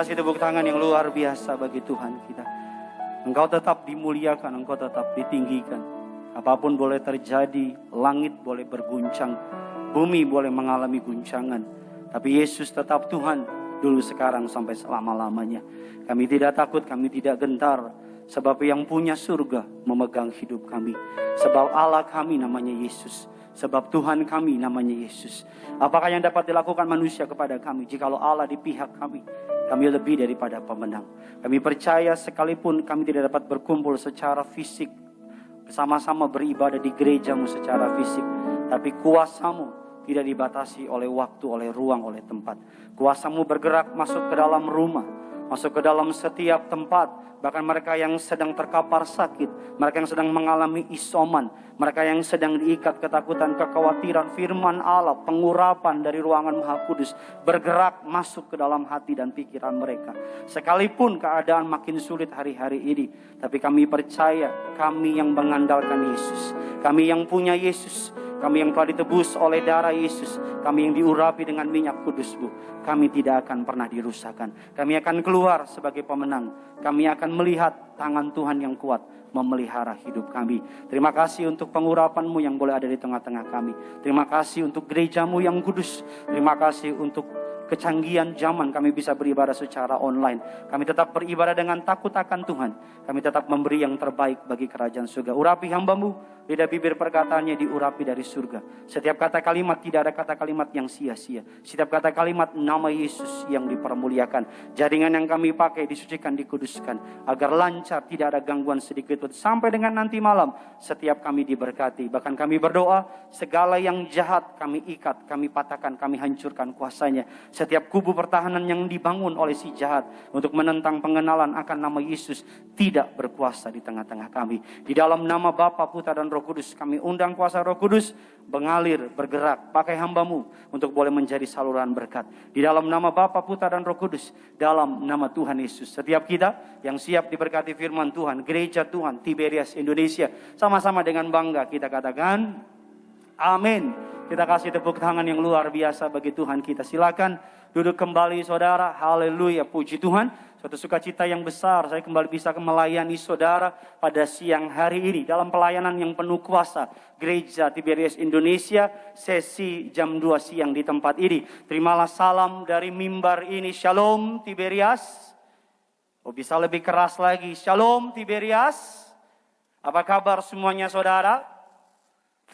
Kasih tepuk tangan yang luar biasa bagi Tuhan kita. Engkau tetap dimuliakan, Engkau tetap ditinggikan. Apapun boleh terjadi, langit boleh berguncang, bumi boleh mengalami guncangan. Tapi Yesus tetap Tuhan, dulu, sekarang, sampai selama-lamanya. Kami tidak takut, kami tidak gentar. Sebab yang punya surga memegang hidup kami. Sebab Allah kami namanya Yesus. Sebab Tuhan kami namanya Yesus. Apakah yang dapat dilakukan manusia kepada kami? Jikalau Allah di pihak kami, kami lebih daripada pemenang. Kami percaya sekalipun kami tidak dapat berkumpul secara fisik, bersama-sama beribadah di gerejamu secara fisik, tapi kuasamu tidak dibatasi oleh waktu, oleh ruang, oleh tempat. Kuasamu bergerak masuk ke dalam rumah, masuk ke dalam setiap tempat. Bahkan mereka yang sedang terkapar sakit, mereka yang sedang mengalami isoman, mereka yang sedang diikat ketakutan, kekhawatiran, firman Allah, pengurapan dari ruangan Maha Kudus bergerak masuk ke dalam hati dan pikiran mereka. Sekalipun keadaan makin sulit hari-hari ini, tapi kami percaya kami yang mengandalkan Yesus, kami yang punya Yesus, kami yang telah ditebus oleh darah Yesus, kami yang diurapi dengan minyak kudus-Mu, kami tidak akan pernah dirusakkan. Kami akan keluar sebagai pemenang. Kami akan melihat tangan Tuhan yang kuat memelihara hidup kami. Terima kasih untuk pengurapan-Mu yang boleh ada di tengah-tengah kami. Terima kasih untuk gereja-Mu yang kudus. Terima kasih untuk kecanggihan zaman kami bisa beribadah secara online. Kami tetap beribadah dengan takut akan Tuhan. Kami tetap memberi yang terbaik bagi kerajaan surga. Urapi hamba-Mu, lidah bibir perkataannya diurapi dari surga. Setiap kata kalimat, tidak ada kata kalimat yang sia-sia. Setiap kata kalimat, nama Yesus yang dipermuliakan. Jaringan yang kami pakai disucikan, dikuduskan, agar lancar, tidak ada gangguan sedikit pun. Sampai dengan nanti malam, setiap kami diberkati. Bahkan kami berdoa, segala yang jahat kami ikat, kami patahkan, kami hancurkan kuasanya. Setiap kubu pertahanan yang dibangun oleh si jahat untuk menentang pengenalan akan nama Yesus tidak berkuasa di tengah-tengah kami. Di dalam nama Bapa, Putra dan Roh Kudus, kami undang kuasa Roh Kudus mengalir, bergerak, pakai hamba-Mu untuk boleh menjadi saluran berkat. Di dalam nama Bapa, Putra dan Roh Kudus, dalam nama Tuhan Yesus. Setiap kita yang siap diberkati firman Tuhan, gereja Tuhan Tiberias Indonesia, sama-sama dengan bangga kita katakan amin. Kita kasih tepuk tangan yang luar biasa bagi Tuhan kita. Silakan duduk kembali saudara. Haleluya, puji Tuhan. Suatu sukacita yang besar saya kembali bisa melayani saudara pada siang hari ini dalam pelayanan yang penuh kuasa Gereja Tiberias Indonesia, sesi jam 2 siang di tempat ini. Terimalah salam dari mimbar ini. Shalom Tiberias. Oh, bisa lebih keras lagi. Shalom Tiberias. Apa kabar semuanya saudara?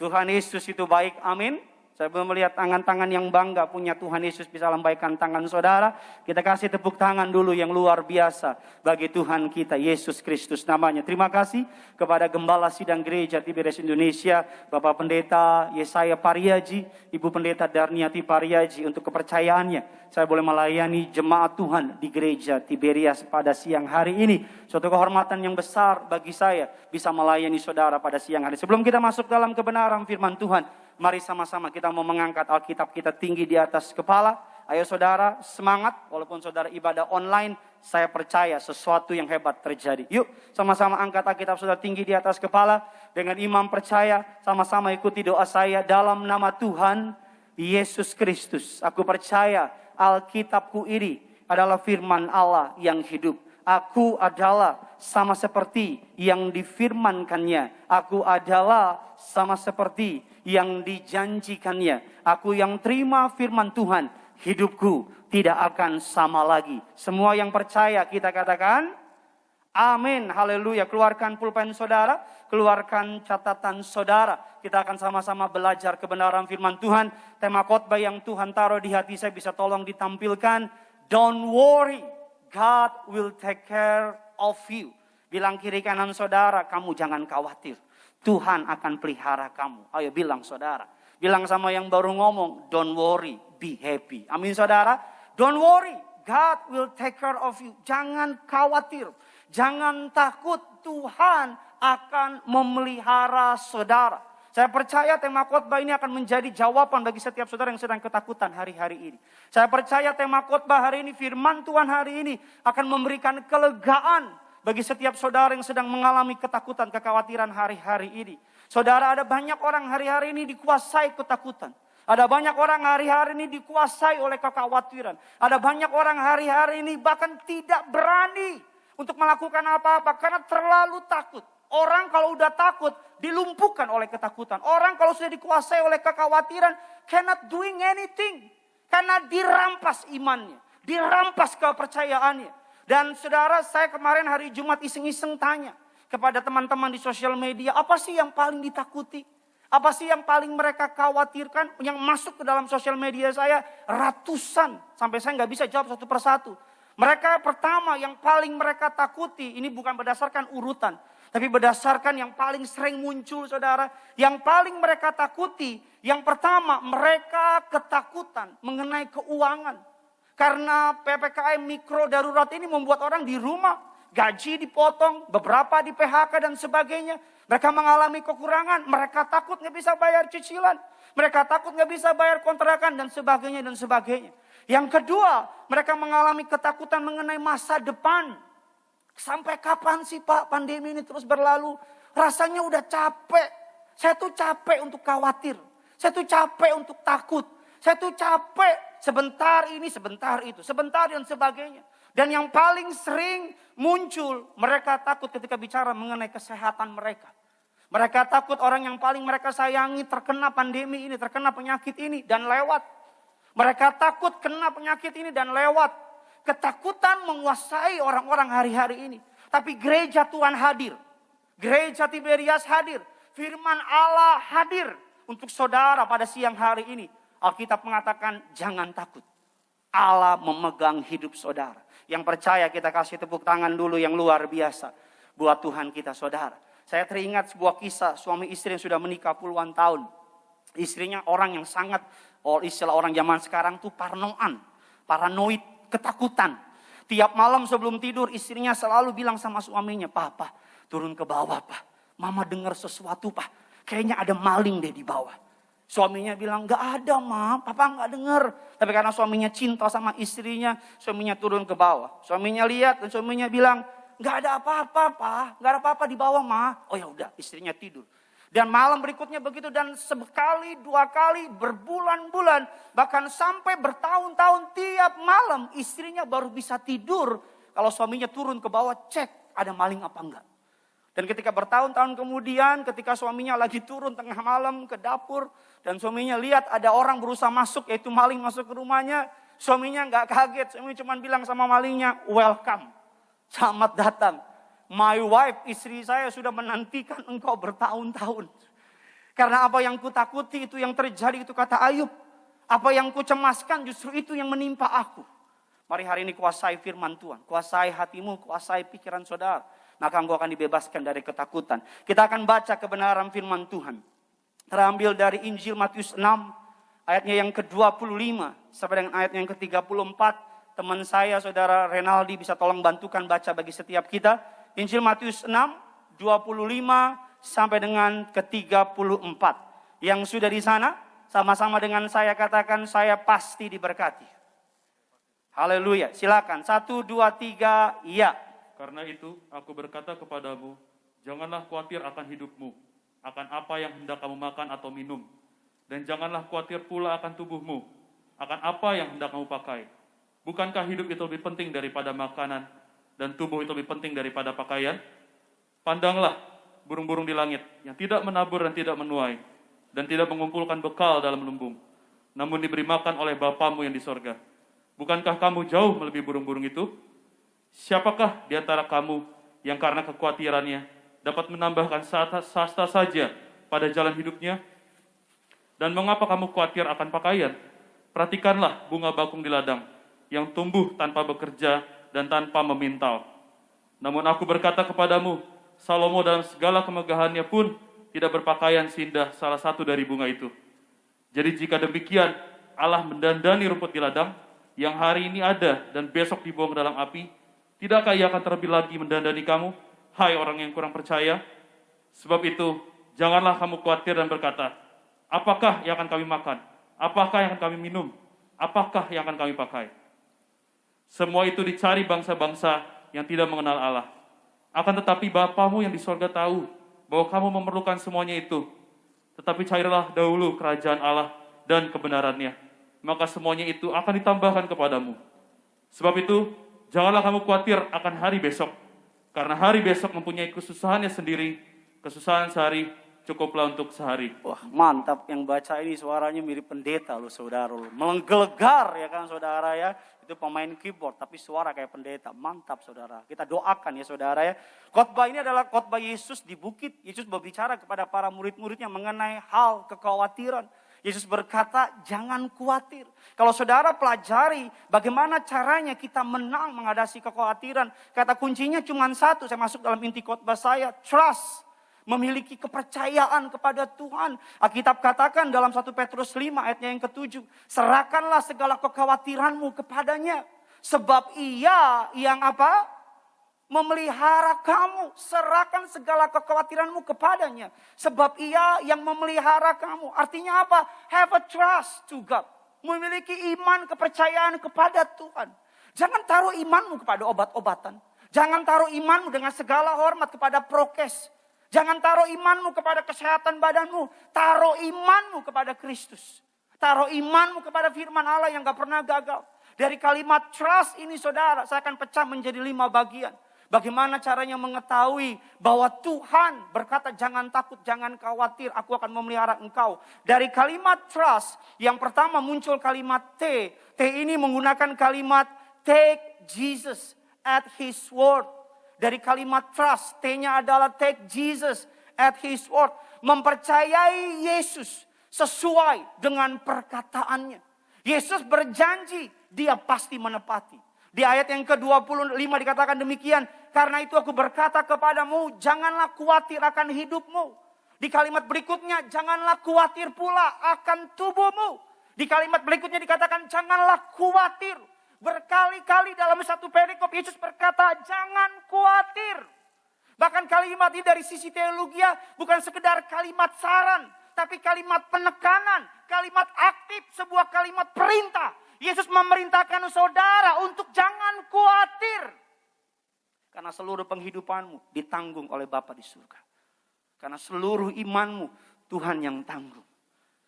Tuhan Yesus itu baik, amin. Saya belum melihat tangan-tangan yang bangga punya Tuhan Yesus bisa lambaikan tangan saudara. Kita kasih tepuk tangan dulu yang luar biasa bagi Tuhan kita, Yesus Kristus namanya. Terima kasih kepada Gembala Sidang Gereja Tiberias Indonesia, Bapak Pendeta Yesaya Pariaji, Ibu Pendeta Darniati Pariaji untuk kepercayaannya. Saya boleh melayani jemaat Tuhan di Gereja Tiberias pada siang hari ini. Suatu kehormatan yang besar bagi saya bisa melayani saudara pada siang hari. Sebelum kita masuk dalam kebenaran firman Tuhan, mari sama-sama kita mau mengangkat Alkitab kita tinggi di atas kepala. Ayo saudara, semangat. Walaupun saudara ibadah online, saya percaya sesuatu yang hebat terjadi. Yuk, sama-sama angkat Alkitab saudara tinggi di atas kepala. Dengan imam percaya, sama-sama ikuti doa saya. Dalam nama Tuhan Yesus Kristus, aku percaya Alkitabku ini adalah firman Allah yang hidup. Aku adalah sama seperti yang difirmankannya. Aku adalah sama seperti yang dijanjikannya. Aku yang terima firman Tuhan, hidupku tidak akan sama lagi. Semua yang percaya kita katakan amin, haleluya. Keluarkan pulpen saudara, keluarkan catatan saudara. Kita akan sama-sama belajar kebenaran firman Tuhan. Tema khotbah yang Tuhan taruh di hati saya bisa tolong ditampilkan. Don't worry, God will take care of you. Bilang kiri kanan saudara, kamu jangan khawatir. Tuhan akan pelihara kamu. Ayo bilang saudara. Bilang sama yang baru ngomong, don't worry, be happy. Amin saudara. Don't worry, God will take care of you. Jangan khawatir, jangan takut. Tuhan akan memelihara saudara. Saya percaya tema khotbah ini akan menjadi jawaban bagi setiap saudara yang sedang ketakutan hari-hari ini. Saya percaya tema khotbah hari ini, firman Tuhan hari ini akan memberikan kelegaan bagi setiap saudara yang sedang mengalami ketakutan, kekhawatiran hari-hari ini. Saudara, ada banyak orang hari-hari ini dikuasai ketakutan. Ada banyak orang hari-hari ini dikuasai oleh kekhawatiran. Ada banyak orang hari-hari ini bahkan tidak berani untuk melakukan apa-apa karena terlalu takut. Orang kalau udah takut dilumpuhkan oleh ketakutan. Orang kalau sudah dikuasai oleh kekhawatiran cannot doing anything. Karena dirampas imannya, dirampas kepercayaannya. Dan saudara, saya kemarin hari Jumat iseng-iseng tanya kepada teman-teman di sosial media, apa sih yang paling ditakuti? Apa sih yang paling mereka khawatirkan? Yang masuk ke dalam sosial media saya ratusan. Sampai saya nggak bisa jawab satu persatu. Mereka pertama yang paling mereka takuti, ini bukan berdasarkan urutan. Tapi berdasarkan yang paling sering muncul saudara. Yang paling mereka takuti, yang pertama mereka ketakutan mengenai keuangan. Karena PPKM mikro darurat ini membuat orang di rumah. Gaji dipotong, beberapa di PHK dan sebagainya. Mereka mengalami kekurangan, mereka takut nggak bisa bayar cicilan. Mereka takut nggak bisa bayar kontrakan dan sebagainya dan sebagainya. Yang kedua, mereka mengalami ketakutan mengenai masa depan. Sampai kapan sih Pak pandemi ini terus berlalu? Rasanya udah capek. Saya tuh capek untuk khawatir. Saya tuh capek untuk takut. Saya tuh capek sebentar ini, sebentar itu, sebentar dan sebagainya. Dan yang paling sering muncul, mereka takut ketika bicara mengenai kesehatan mereka. Mereka takut orang yang paling mereka sayangi terkena pandemi ini, terkena penyakit ini dan lewat. Mereka takut kena penyakit ini dan lewat. Ketakutan menguasai orang-orang hari-hari ini. Tapi gereja Tuhan hadir. Gereja Tiberias hadir. Firman Allah hadir untuk saudara pada siang hari ini. Alkitab mengatakan jangan takut. Allah memegang hidup saudara. Yang percaya kita kasih tepuk tangan dulu yang luar biasa. Buat Tuhan kita saudara. Saya teringat sebuah kisah suami istri yang sudah menikah puluhan tahun. Istrinya orang yang sangat, istilah orang zaman sekarang tuh paranoid, ketakutan. Tiap malam sebelum tidur istrinya selalu bilang sama suaminya, Papa turun ke bawah Pak. Mama dengar sesuatu Pak. Kayaknya ada maling deh di bawah. Suaminya bilang, gak ada Ma, Papa gak dengar. Tapi karena suaminya cinta sama istrinya, suaminya turun ke bawah. Suaminya lihat dan suaminya bilang, gak ada apa-apa Pak, gak ada apa-apa di bawah Ma. Oh ya udah, istrinya tidur. Dan malam berikutnya begitu dan sekali, dua kali, berbulan-bulan. Bahkan sampai bertahun-tahun tiap malam istrinya baru bisa tidur. Kalau suaminya turun ke bawah cek ada maling apa enggak. Dan ketika bertahun-tahun kemudian ketika suaminya lagi turun tengah malam ke dapur. Dan suaminya lihat ada orang berusaha masuk yaitu maling masuk ke rumahnya. Suaminya enggak kaget, suaminya cuma bilang sama malingnya, welcome, selamat datang. My wife, istri saya sudah menantikan engkau bertahun-tahun. Karena apa yang kutakuti itu yang terjadi itu kata Ayub. Apa yang kucemaskan justru itu yang menimpa aku. Mari hari ini kuasai firman Tuhan. Kuasai hatimu, kuasai pikiran saudara. Maka engkau akan dibebaskan dari ketakutan. Kita akan baca kebenaran firman Tuhan. Terambil dari Injil Matius 6. Ayatnya yang ke-25 sampai dengan ayat yang ke-34. Teman saya saudara Renaldi bisa tolong bantukan baca bagi setiap kita. Injil Matius 6, 25 sampai dengan ke-34. Yang sudah di sana, sama-sama dengan saya katakan, saya pasti diberkati. Haleluya, silakan. 1, 2, 3, iya. Karena itu, aku berkata kepadamu, janganlah khawatir akan hidupmu, akan apa yang hendak kamu makan atau minum. Dan janganlah khawatir pula akan tubuhmu, akan apa yang hendak kamu pakai. Bukankah hidup itu lebih penting daripada makanan, dan tubuh itu lebih penting daripada pakaian? Pandanglah burung-burung di langit yang tidak menabur dan tidak menuai dan tidak mengumpulkan bekal dalam lumbung, namun diberi makan oleh Bapamu yang di sorga. Bukankah kamu jauh melebihi burung-burung itu? Siapakah di antara kamu yang karena kekhawatirannya dapat menambahkan sasta saja pada jalan hidupnya? Dan mengapa kamu khawatir akan pakaian? Perhatikanlah bunga bakung di ladang yang tumbuh tanpa bekerja dan tanpa memintal. Namun aku berkata kepadamu, Salomo dalam segala kemegahannya pun tidak berpakaian seindah salah satu dari bunga itu. Jadi jika demikian, Allah mendandani rumput di ladang, yang hari ini ada dan besok dibuang dalam api, tidakkah Ia akan terlebih lagi mendandani kamu, hai orang yang kurang percaya? Sebab itu, janganlah kamu khawatir dan berkata, apakah yang akan kami makan? Apakah yang akan kami minum? Apakah yang akan kami pakai? Semua itu dicari bangsa-bangsa yang tidak mengenal Allah. Akan tetapi Bapamu yang di sorga tahu bahwa kamu memerlukan semuanya itu. Tetapi carilah dahulu kerajaan Allah dan kebenarannya, maka semuanya itu akan ditambahkan kepadamu. Sebab itu, janganlah kamu khawatir akan hari besok, karena hari besok mempunyai kesusahannya sendiri. Kesusahan sehari cukuplah untuk sehari. Wah, mantap. Yang baca ini suaranya mirip pendeta loh, saudara loh. Menggelegar ya kan, saudara ya. Itu pemain keyboard, tapi suara kayak pendeta. Mantap, saudara. Kita doakan ya, saudara ya. Khotbah ini adalah khotbah Yesus di bukit. Yesus berbicara kepada para murid-muridnya mengenai hal kekhawatiran. Yesus berkata, jangan khawatir. Kalau saudara pelajari bagaimana caranya kita menang menghadapi kekhawatiran. Kata kuncinya cuma satu, saya masuk dalam inti khotbah saya, trust. Memiliki kepercayaan kepada Tuhan. Alkitab katakan dalam 1 Petrus 5 ayatnya yang ke-7. Serahkanlah segala kekhawatiranmu kepadanya. Sebab ia yang apa? Memelihara kamu. Serahkan segala kekhawatiranmu kepadanya. Sebab ia yang memelihara kamu. Artinya apa? Have a trust to God. Memiliki iman, kepercayaan kepada Tuhan. Jangan taruh imanmu kepada obat-obatan. Jangan taruh imanmu dengan segala hormat kepada prokes. Jangan taruh imanmu kepada kesehatan badanmu. Taruh imanmu kepada Kristus. Taruh imanmu kepada firman Allah yang gak pernah gagal. Dari kalimat trust ini saudara, saya akan pecah menjadi 5 bagian. Bagaimana caranya mengetahui bahwa Tuhan berkata jangan takut, jangan khawatir, aku akan memelihara engkau. Dari kalimat trust, yang pertama muncul kalimat T. T ini menggunakan kalimat take Jesus at His word. Dari kalimat trust, T-nya adalah take Jesus at His word. Mempercayai Yesus sesuai dengan perkataannya. Yesus berjanji, dia pasti menepati. Di ayat yang ke-25 dikatakan demikian. Karena itu aku berkata kepadamu, janganlah khawatir akan hidupmu. Di kalimat berikutnya, janganlah khawatir pula akan tubuhmu. Di kalimat berikutnya dikatakan, janganlah khawatir. Berkali-kali dalam satu perikop Yesus berkata jangan khawatir. Bahkan kalimat ini dari sisi teologi bukan sekedar kalimat saran. Tapi kalimat penekanan, kalimat aktif, sebuah kalimat perintah. Yesus memerintahkan saudara untuk jangan khawatir. Karena seluruh penghidupanmu ditanggung oleh Bapa di surga. Karena seluruh imanmu Tuhan yang tanggung.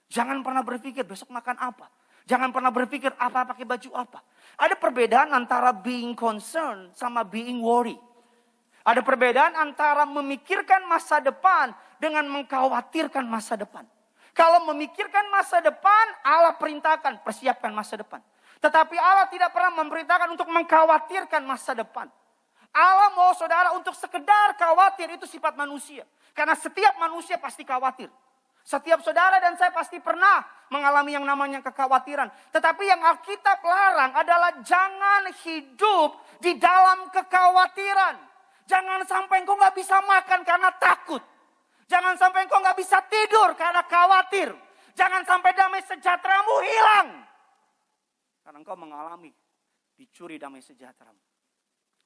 Jangan pernah berpikir besok makan apa. Jangan pernah berpikir apa pakai baju apa. Ada perbedaan antara being concerned sama being worry. Ada perbedaan antara memikirkan masa depan dengan mengkhawatirkan masa depan. Kalau memikirkan masa depan, Allah perintahkan persiapkan masa depan. Tetapi Allah tidak pernah memerintahkan untuk mengkhawatirkan masa depan. Allah mau saudara untuk sekedar khawatir, itu sifat manusia. Karena setiap manusia pasti khawatir. Setiap saudara dan saya pasti pernah mengalami yang namanya kekhawatiran. Tetapi yang Alkitab larang adalah jangan hidup di dalam kekhawatiran. Jangan sampai engkau gak bisa makan karena takut. Jangan sampai engkau gak bisa tidur karena khawatir. Jangan sampai damai sejahteramu hilang. Karena engkau mengalami dicuri damai sejahteramu.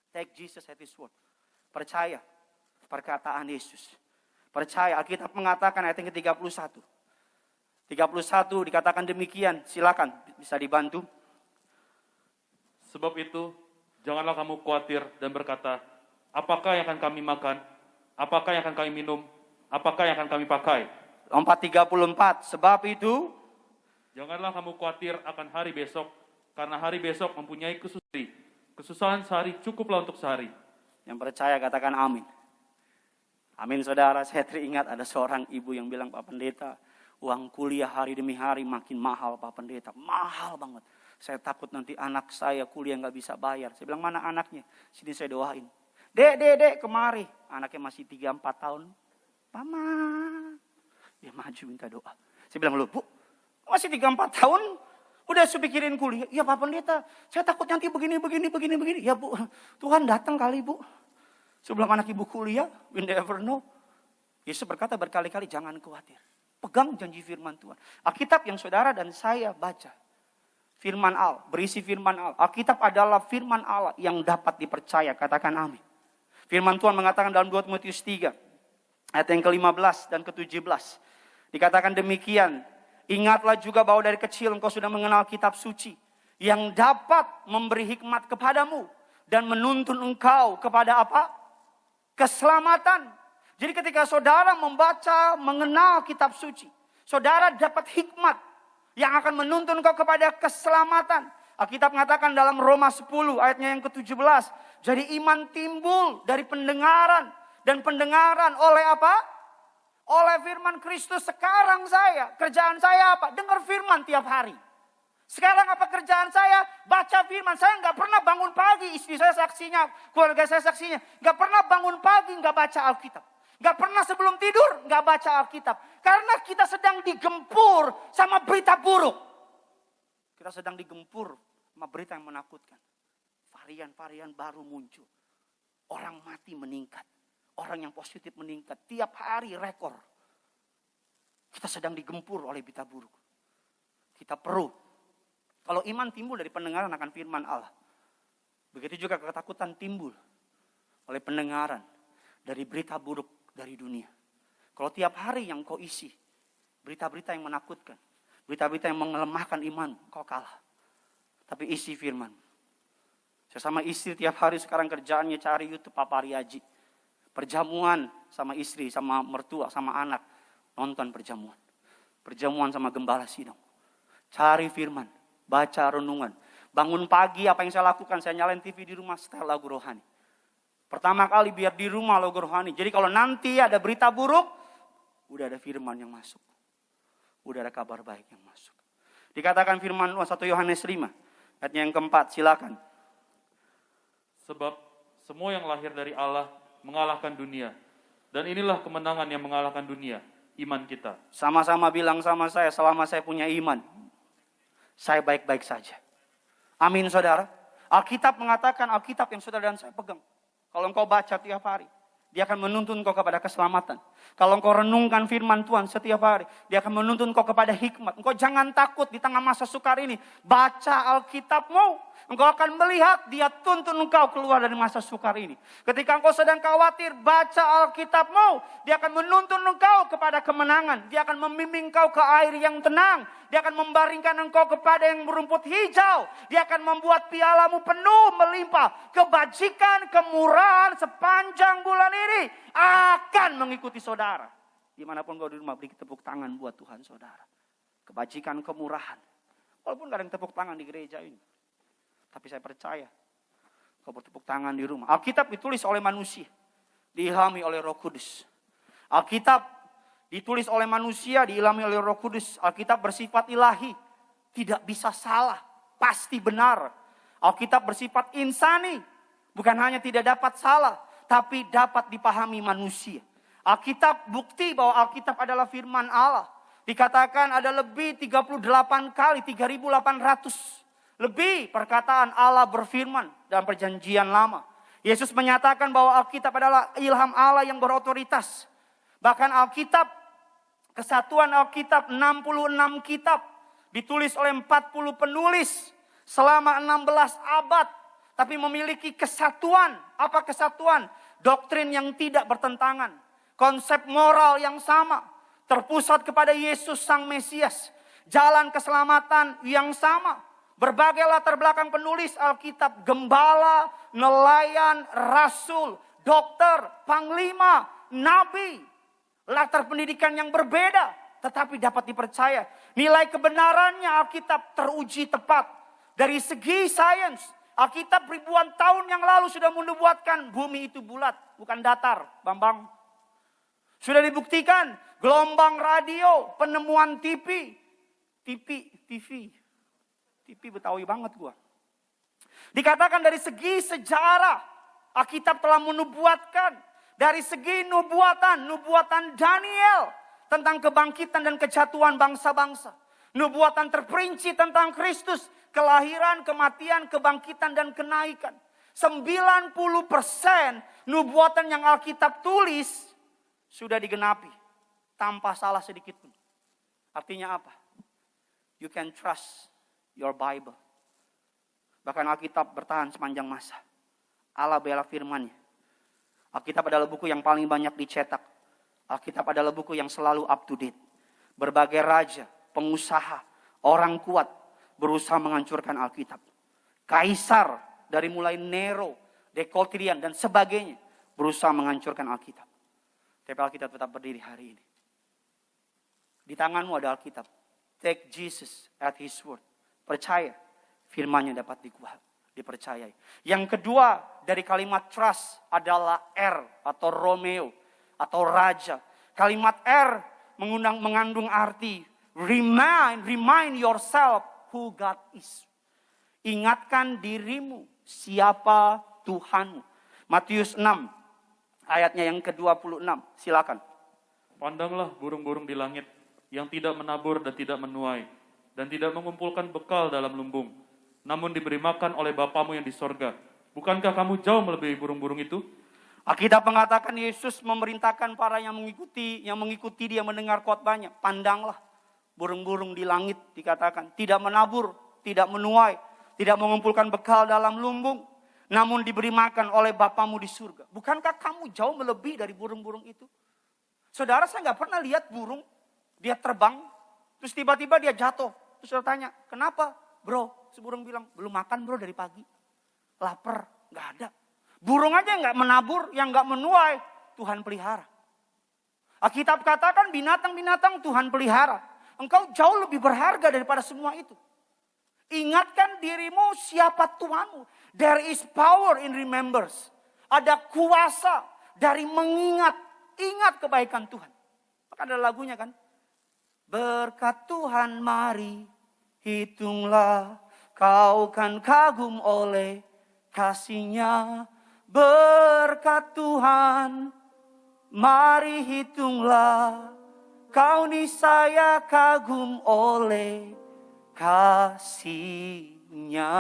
Take Jesus at His word. Percaya perkataan Yesus. Percaya, Alkitab mengatakan ayat yang ke-31. 31 dikatakan demikian, silakan bisa dibantu. Sebab itu, janganlah kamu khawatir dan berkata, apakah yang akan kami makan? Apakah yang akan kami minum? Apakah yang akan kami pakai? Lompat 34, sebab itu, janganlah kamu khawatir akan hari besok, karena hari besok mempunyai kesusahan. Kesusahan sehari cukuplah untuk sehari. Yang percaya katakan amin. Amin saudara, saya teringat ada seorang ibu yang bilang, Pak Pendeta, uang kuliah hari demi hari makin mahal Pak Pendeta. Mahal banget. Saya takut nanti anak saya kuliah gak bisa bayar. Saya bilang, mana anaknya? Sini saya doain. Dek, kemari. Anaknya masih 3-4 tahun. Mama. Dia maju minta doa. Saya bilang, loh Bu, masih 3-4 tahun? Udah saya pikirin kuliah. Ya Pak Pendeta, saya takut nanti begini. Ya Bu, Tuhan datang kali Bu. Sebelum anak ibu kuliah, we never know. Yesus berkata berkali-kali, jangan khawatir. Pegang janji firman Tuhan. Alkitab yang saudara dan saya baca. Firman Allah, berisi firman Allah. Alkitab adalah firman Allah yang dapat dipercaya. Katakan amin. Firman Tuhan mengatakan dalam 2 Timotius 3. Ayat yang ke-15 dan ke-17. Dikatakan demikian. Ingatlah juga bahwa dari kecil engkau sudah mengenal kitab suci. Yang dapat memberi hikmat kepadamu. Dan menuntun engkau kepada apa? Keselamatan. Jadi ketika saudara membaca, mengenal kitab suci, saudara dapat hikmat. yang akan menuntun kau kepada keselamatan. Alkitab mengatakan dalam Roma 10 ayatnya yang ke-17. Jadi iman timbul dari pendengaran. Dan pendengaran oleh apa? Oleh firman Kristus. Sekarang kerjaan saya apa? Dengar firman tiap hari. Sekarang apa kerjaan saya? Baca firman. Saya nggak pernah bangun pagi. Istri saya saksinya, keluarga saya saksinya. Nggak pernah bangun pagi nggak baca Alkitab. Nggak pernah sebelum tidur nggak baca Alkitab. Karena kita sedang digempur sama berita buruk. Kita sedang digempur sama berita yang menakutkan. Varian-varian baru muncul. Orang mati meningkat. Orang yang positif meningkat. Tiap hari rekor. Kita sedang digempur oleh berita buruk. Kita perlu. Kalau iman timbul dari pendengaran akan firman Allah. Begitu juga ketakutan timbul oleh pendengaran dari berita buruk dari dunia. Kalau tiap hari yang kau isi berita-berita yang menakutkan, berita-berita yang melemahkan iman, kau kalah. Tapi isi firman. Saya sama istri tiap hari sekarang kerjaannya cari YouTube papariaji. Perjamuan sama istri, sama mertua, sama anak. Nonton perjamuan. Perjamuan sama gembala sidang. Cari firman. Baca renungan. Bangun pagi apa yang saya lakukan? Saya nyalain TV di rumah, setel lagu rohani. Pertama kali biar di rumah lagu rohani. Jadi kalau nanti ada berita buruk, udah ada firman yang masuk. Udah ada kabar baik yang masuk. Dikatakan firman 1 Yohanes 5. Ayatnya yang keempat, silakan. Sebab semua yang lahir dari Allah mengalahkan dunia. Dan inilah kemenangan yang mengalahkan dunia, iman kita. Sama-sama bilang sama saya, selama saya punya iman, saya baik-baik saja. Amin saudara. Alkitab mengatakan, Alkitab yang saudara dan saya pegang. Kalau engkau baca tiap hari, dia akan menuntun kau kepada keselamatan. Kalau engkau renungkan firman Tuhan setiap hari, dia akan menuntun kau kepada hikmat. Engkau jangan takut di tengah masa sukar ini. Baca Alkitabmu. Engkau akan melihat dia tuntun engkau keluar dari masa sukar ini. Ketika engkau sedang khawatir, baca Alkitabmu. Dia akan menuntun engkau kepada kemenangan. Dia akan membimbing engkau ke air yang tenang. Dia akan membaringkan engkau kepada yang berumput hijau. Dia akan membuat pialamu penuh melimpah. Kebajikan, kemurahan sepanjang bulan ini akan mengikuti saudara. Dimanapun kau di rumah, beri tepuk tangan buat Tuhan saudara. Kebajikan, kemurahan. Walaupun gak ada yang tepuk tangan di gereja ini. Tapi saya percaya, kau bertepuk tangan di rumah. Alkitab ditulis oleh manusia, diilhami oleh Roh Kudus. Alkitab ditulis oleh manusia, diilhami oleh Roh Kudus. Alkitab bersifat ilahi, tidak bisa salah, pasti benar. Alkitab bersifat insani, bukan hanya tidak dapat salah, tapi dapat dipahami manusia. Alkitab bukti bahwa Alkitab adalah firman Allah. Dikatakan ada lebih 38 kali, 3.800 lebih perkataan Allah berfirman dalam perjanjian lama. Yesus menyatakan bahwa Alkitab adalah ilham Allah yang berotoritas. Bahkan Alkitab, kesatuan Alkitab 66 kitab. Ditulis oleh 40 penulis selama 16 abad. Tapi memiliki kesatuan. Apa kesatuan? Doktrin yang tidak bertentangan. Konsep moral yang sama. Terpusat kepada Yesus Sang Mesias. Jalan keselamatan yang sama. Berbagai latar belakang penulis Alkitab, gembala, nelayan, rasul, dokter, panglima, nabi. Latar pendidikan yang berbeda, tetapi dapat dipercaya. Nilai kebenarannya Alkitab teruji tepat. Dari segi sains, Alkitab ribuan tahun yang lalu sudah menubuatkan bumi itu bulat, bukan datar, Bambang. Sudah dibuktikan gelombang radio, penemuan TV Betawi banget gua. Dikatakan dari segi sejarah, Alkitab telah menubuatkan. Dari segi nubuatan Daniel tentang kebangkitan dan kejatuhan bangsa-bangsa. Nubuatan terperinci tentang Kristus, kelahiran, kematian, kebangkitan dan kenaikan. 90% nubuatan yang Alkitab tulis sudah digenapi tanpa salah sedikit pun. Artinya apa? You can trust your Bible. Bahkan Alkitab bertahan sepanjang masa. Allah bela firman-Nya. Alkitab adalah buku yang paling banyak dicetak. Alkitab adalah buku yang selalu up to date. Berbagai raja, pengusaha, orang kuat berusaha menghancurkan Alkitab. Kaisar dari mulai Nero, Demetrius dan sebagainya berusaha menghancurkan Alkitab. Tapi Alkitab tetap berdiri hari ini. Di tanganmu ada Alkitab. Take Jesus at His word. Percaya, firman-Nya dapat dipercayai. Yang kedua dari kalimat trust adalah R atau Romeo atau raja. Kalimat R mengandung arti remind yourself who God is. Ingatkan dirimu siapa Tuhanmu. Matius 6 ayatnya yang ke-26. Silakan. Pandanglah burung-burung di langit yang tidak menabur dan tidak menuai dan tidak mengumpulkan bekal dalam lumbung, namun diberi makan oleh Bapamu yang di sorga. Bukankah kamu jauh melebihi burung-burung itu? Alkitab mengatakan Yesus memerintahkan para yang mengikuti dia mendengar khotbahnya. Pandanglah burung-burung di langit, dikatakan tidak menabur, tidak menuai, tidak mengumpulkan bekal dalam lumbung, namun diberi makan oleh Bapamu di surga. Bukankah kamu jauh melebihi dari burung-burung itu? Saudara, saya nggak pernah lihat burung, dia terbang, terus tiba-tiba dia jatuh. Terus saya tanya, kenapa bro? Si burung bilang, belum makan bro dari pagi. Lapar, nggak ada. Burung aja nggak menabur, yang nggak menuai, Tuhan pelihara. Alkitab katakan binatang-binatang Tuhan pelihara. Engkau jauh lebih berharga daripada semua itu. Ingatkan dirimu siapa Tuhanmu. There is power in remembrance. Ada kuasa dari mengingat. Ingat kebaikan Tuhan. Maka ada lagunya kan. Berkat Tuhan mari hitunglah. Kau kan kagum oleh kasih-Nya. Berkat Tuhan mari hitunglah. Kau niscaya kagum oleh kasih-Nya.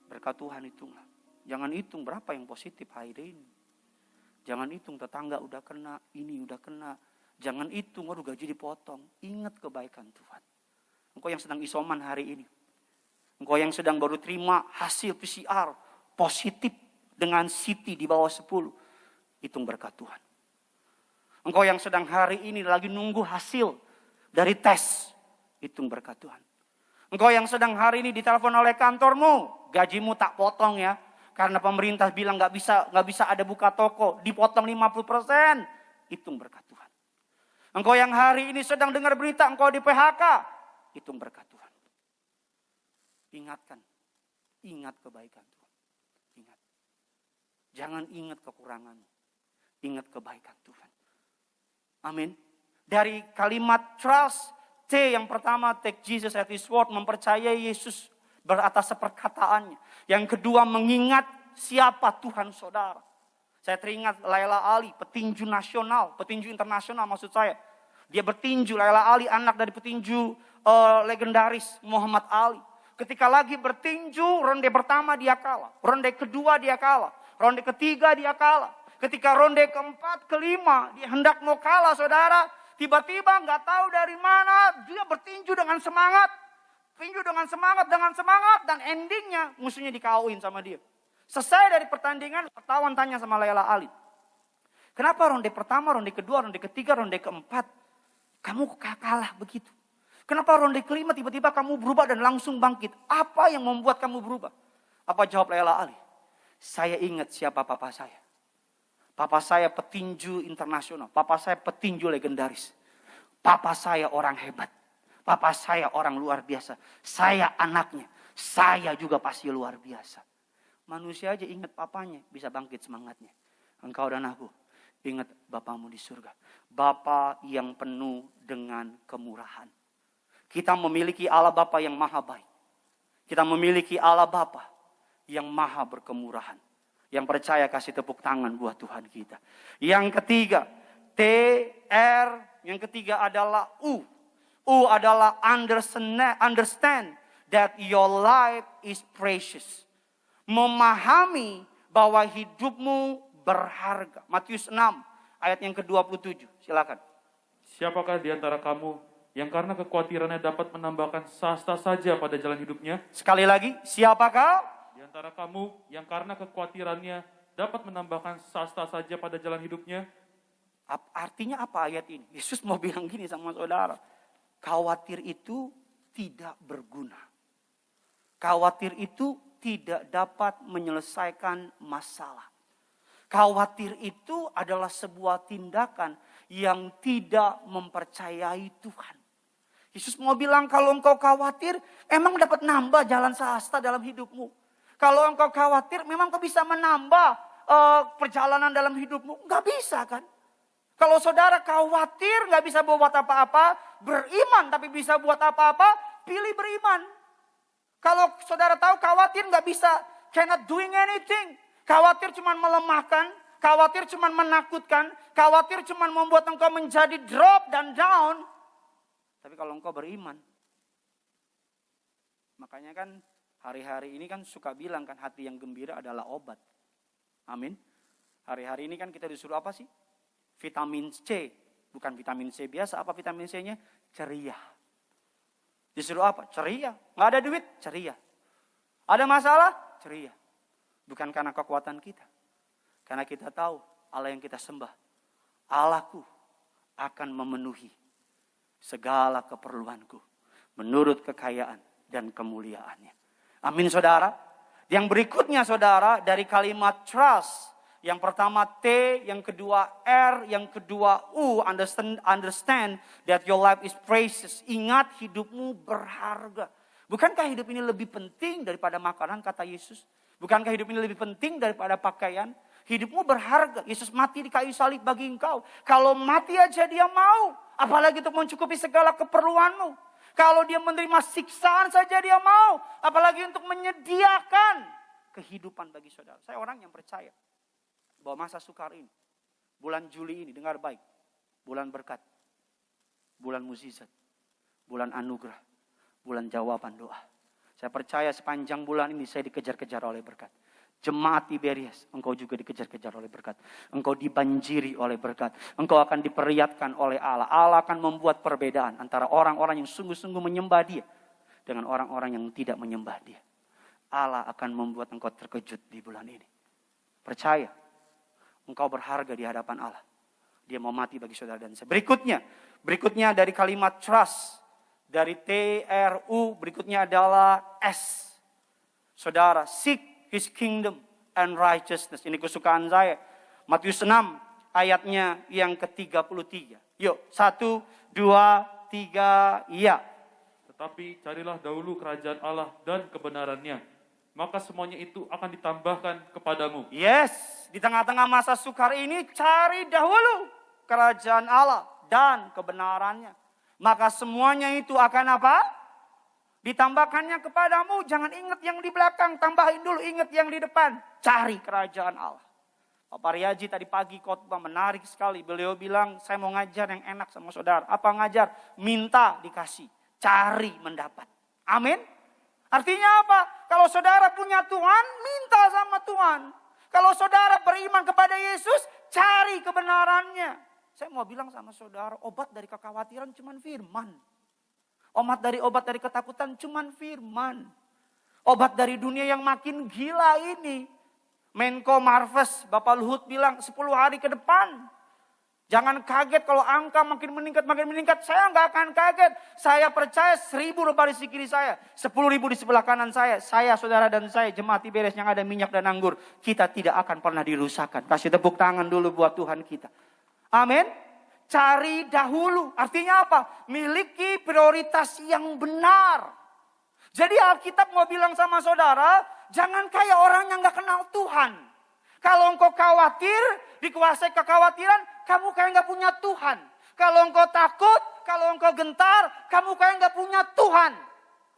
Berkat Tuhan hitunglah. Jangan hitung berapa yang positif hari ini. Jangan hitung tetangga udah kena, ini udah kena. Jangan hitung, aduh gaji dipotong. Ingat kebaikan Tuhan. Engkau yang sedang isoman hari ini. Engkau yang sedang baru terima hasil PCR positif dengan CT di bawah 10. Hitung berkat Tuhan. Engkau yang sedang hari ini lagi nunggu hasil dari tes. Hitung berkat Tuhan. Engkau yang sedang hari ini ditelepon oleh kantormu. Gajimu tak potong ya. Karena pemerintah bilang nggak bisa ada buka toko, dipotong 50%, hitung berkat Tuhan. Engkau yang hari ini sedang dengar berita engkau di PHK, hitung berkat Tuhan. Ingat kebaikan Tuhan. Ingat. Jangan ingat kekuranganmu, ingat kebaikan Tuhan. Amin. Dari kalimat trust, T yang pertama, take Jesus at His word, mempercayai Yesus beratas perkataannya. Yang kedua, mengingat siapa Tuhan saudara. Saya teringat Laila Ali, petinju nasional, petinju internasional maksud saya. Dia bertinju, Laila Ali anak dari petinju legendaris Muhammad Ali. Ketika lagi bertinju, ronde pertama dia kalah. Ronde kedua dia kalah. Ronde ketiga dia kalah. Ketika ronde keempat, kelima, dia hendak mau kalah saudara. Tiba-tiba nggak tahu dari mana, dia bertinju dengan semangat. Tinju dengan semangat, dan endingnya musuhnya dikawin sama dia. Selesai dari pertandingan, wartawan tanya sama Laila Ali. Kenapa ronde pertama, ronde kedua, ronde ketiga, ronde keempat, kamu kalah begitu? Kenapa ronde kelima tiba-tiba kamu berubah dan langsung bangkit? Apa yang membuat kamu berubah? Apa jawab Laila Ali? Saya ingat siapa papa saya. Papa saya petinju internasional. Papa saya petinju legendaris. Papa saya orang hebat. Papa saya orang luar biasa. Saya anaknya. Saya juga pasti luar biasa. Manusia aja ingat papanya, bisa bangkit semangatnya. Engkau dan aku, ingat Bapamu di surga. Bapa yang penuh dengan kemurahan. Kita memiliki Allah Bapa yang maha baik. Kita memiliki Allah Bapa yang maha berkemurahan. Yang percaya kasih tepuk tangan buat Tuhan kita. Yang ketiga, yang ketiga adalah U. U adalah understand that your life is precious. Memahami bahwa hidupmu berharga. Matius 6 ayat yang ke-27. Silakan. Siapakah di antara kamu yang karena kekhawatirannya dapat menambahkan sasta saja pada jalan hidupnya? Sekali lagi, siapakah? Di antara kamu yang karena kekhawatirannya dapat menambahkan sasta saja pada jalan hidupnya? Artinya apa ayat ini? Yesus mau bilang gini sama saudara. Khawatir itu tidak berguna. Khawatir itu tidak dapat menyelesaikan masalah. Khawatir itu adalah sebuah tindakan yang tidak mempercayai Tuhan. Yesus mau bilang kalau engkau khawatir, emang dapat nambah jalan sahasta dalam hidupmu. Kalau engkau khawatir, memang kau bisa menambah perjalanan dalam hidupmu. Enggak bisa kan? Kalau saudara khawatir, nggak bisa buat apa-apa, beriman tapi bisa buat apa-apa, pilih beriman. Kalau saudara tahu khawatir nggak bisa, cannot doing anything. Khawatir cuma melemahkan, khawatir cuma menakutkan, khawatir cuma membuat engkau menjadi drop dan down. Tapi kalau engkau beriman, makanya kan hari-hari ini kan suka bilang kan hati yang gembira adalah obat. Amin. Hari-hari ini kan kita disuruh apa sih? Vitamin C. Bukan vitamin C biasa, apa vitamin C-nya? Ceria. Disuruh apa? Ceria. Nggak ada duit? Ceria. Ada masalah? Ceria. Bukan karena kekuatan kita. Karena kita tahu Allah yang kita sembah. Allahku akan memenuhi segala keperluanku menurut kekayaan dan kemuliaannya. Amin saudara. Yang berikutnya saudara dari kalimat trust. Yang pertama T, yang kedua R, yang kedua U. Understand that your life is precious. Ingat hidupmu berharga. Bukankah hidup ini lebih penting daripada makanan kata Yesus? Bukankah hidup ini lebih penting daripada pakaian? Hidupmu berharga. Yesus mati di kayu salib bagi engkau. Kalau mati aja dia mau. Apalagi untuk mencukupi segala keperluanmu. Kalau dia menerima siksaan saja dia mau. Apalagi untuk menyediakan kehidupan bagi saudara. Saya orang yang percaya bahwa masa sukar ini, bulan Juli ini, dengar baik. Bulan berkat. Bulan mukjizat. Bulan anugerah. Bulan jawaban doa. Saya percaya sepanjang bulan ini saya dikejar-kejar oleh berkat. Jemaat Tiberias, engkau juga dikejar-kejar oleh berkat. Engkau dibanjiri oleh berkat. Engkau akan diperiatkan oleh Allah. Allah akan membuat perbedaan antara orang-orang yang sungguh-sungguh menyembah dia dengan orang-orang yang tidak menyembah dia. Allah akan membuat engkau terkejut di bulan ini. Percaya, engkau berharga di hadapan Allah. Dia mau mati bagi saudara dan saya. Berikutnya dari kalimat trust. Dari TRU, berikutnya adalah S. Saudara, seek His kingdom and righteousness. Ini kesukaan saya. Matius 6 ayatnya yang ke-33. Yuk, 1, 2, 3, iya. Tetapi carilah dahulu kerajaan Allah dan kebenarannya. Maka semuanya itu akan ditambahkan kepadamu. Yes, di tengah-tengah masa sukar ini cari dahulu kerajaan Allah dan kebenarannya. Maka semuanya itu akan apa? Ditambahkannya kepadamu. Jangan ingat yang di belakang. Tambahin dulu ingat yang di depan. Cari kerajaan Allah. Pak Riaji tadi pagi khotbah menarik sekali. Beliau bilang saya mau ngajar yang enak sama saudara. Apa ngajar? Minta dikasih. Cari mendapat. Amin. Artinya apa? Kalau saudara punya Tuhan, minta sama Tuhan. Kalau saudara beriman kepada Yesus, cari kebenarannya. Saya mau bilang sama saudara, obat dari kekhawatiran cuman firman. Obat dari ketakutan cuman firman. Obat dari dunia yang makin gila ini. Menko Marves, Bapak Luhut bilang 10 hari ke depan. Jangan kaget kalau angka makin meningkat. Saya nggak akan kaget. Saya percaya 1.000 rupiah di kiri saya. 10.000 di sebelah kanan saya. Saya, saudara dan saya, jemaat Tiberias yang ada minyak dan anggur. Kita tidak akan pernah dirusakkan. Kasih tepuk tangan dulu buat Tuhan kita. Amin. Cari dahulu. Artinya apa? Miliki prioritas yang benar. Jadi Alkitab mau bilang sama saudara, jangan kayak orang yang gak kenal Tuhan. Kalau engkau khawatir, dikuasai kekhawatiran, kamu kayak gak punya Tuhan. Kalau engkau takut, kalau engkau gentar, kamu kayak gak punya Tuhan.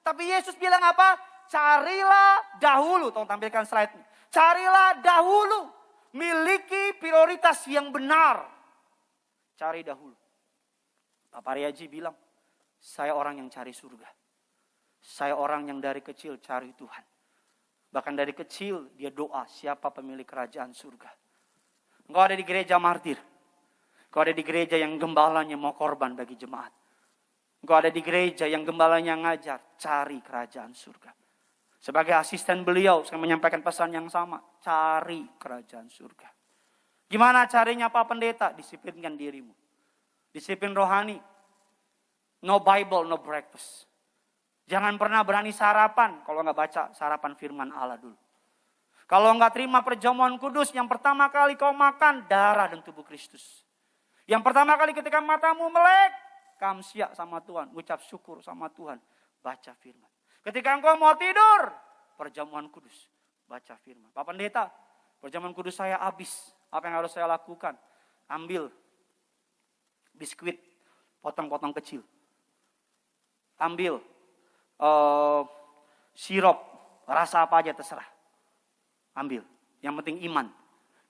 Tapi Yesus bilang apa? Carilah dahulu. Tolong tampilkan slide-nya. Carilah dahulu. Miliki prioritas yang benar. Cari dahulu. Bapak Riaji bilang, saya orang yang cari surga. Saya orang yang dari kecil cari Tuhan. Bahkan dari kecil dia doa siapa pemilik kerajaan surga. Engkau ada di gereja martir. Engkau ada di gereja yang gembalanya mau korban bagi jemaat. Engkau ada di gereja yang gembalanya ngajar. Cari kerajaan surga. Sebagai asisten beliau saya menyampaikan pesan yang sama. Cari kerajaan surga. Gimana caranya Pak Pendeta? Disiplinkan dirimu. Disiplin rohani. No Bible, no breakfast. Jangan pernah berani sarapan kalau nggak baca sarapan firman Allah dulu. Kalau nggak terima perjamuan kudus, yang pertama kali kau makan darah dan tubuh Kristus. Yang pertama kali ketika matamu melek, kamsia sama Tuhan, ucap syukur sama Tuhan, baca firman. Ketika engkau mau tidur, perjamuan kudus, baca firman. Pak Pendeta, perjamuan kudus saya habis. Apa yang harus saya lakukan? Ambil biskuit, potong-potong kecil. Ambil sirup, rasa apa aja terserah. Ambil. Yang penting iman.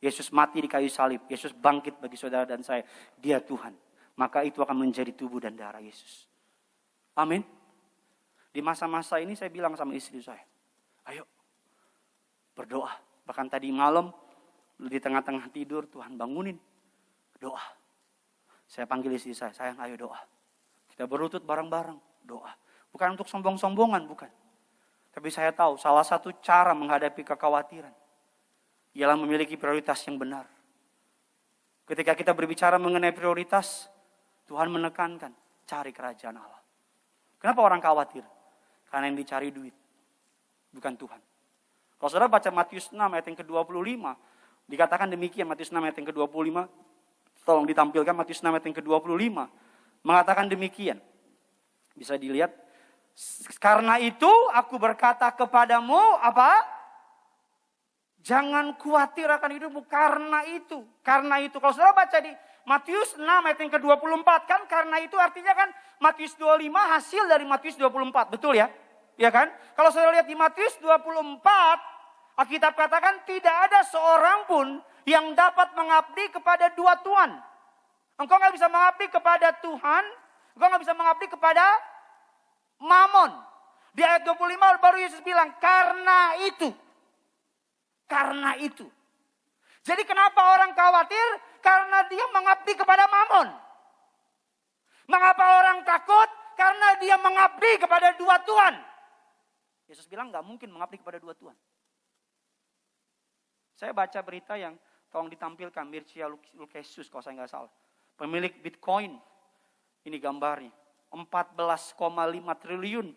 Yesus mati di kayu salib. Yesus bangkit bagi saudara dan saya. Dia Tuhan. Maka itu akan menjadi tubuh dan darah Yesus. Amin. Di masa-masa ini saya bilang sama istri saya, ayo berdoa. Bahkan tadi malam di tengah-tengah tidur Tuhan bangunin. Doa. Saya panggil istri saya, sayang ayo doa. Kita berlutut bareng-bareng doa. Bukan untuk sombong-sombongan, bukan. Tapi saya tahu salah satu cara menghadapi kekhawatiran ialah memiliki prioritas yang benar. Ketika kita berbicara mengenai prioritas, Tuhan menekankan cari kerajaan Allah. Kenapa orang khawatir? Karena yang dicari duit, bukan Tuhan. Kalau saudara baca Matius 6 ayat yang ke-25, dikatakan demikian Matius 6 ayat yang ke-25, tolong ditampilkan Matius 6 ayat yang ke-25, mengatakan demikian. Bisa dilihat, karena itu aku berkata kepadamu, apa? Jangan khawatir akan hidupmu, karena itu. Karena itu, kalau saudara baca di Matius 6 ayat yang ke-24, kan karena itu artinya kan Matius 25 hasil dari Matius 24, betul ya? Ya kan? Kalau saudara lihat di Matius 24, Alkitab katakan tidak ada seorang pun yang dapat mengabdi kepada dua tuan. Engkau gak bisa mengabdi kepada Tuhan, engkau gak bisa mengabdi kepada Mamon. Di ayat 25 baru Yesus bilang, karena itu. Karena itu. Jadi kenapa orang khawatir? Karena dia mengabdi kepada Mamon. Mengapa orang takut? Karena dia mengabdi kepada dua tuan. Yesus bilang gak mungkin mengabdi kepada dua tuan. Saya baca berita yang tolong ditampilkan Mircea Lucasius kalau saya gak salah. Pemilik Bitcoin. Ini gambarnya. 14,5 triliun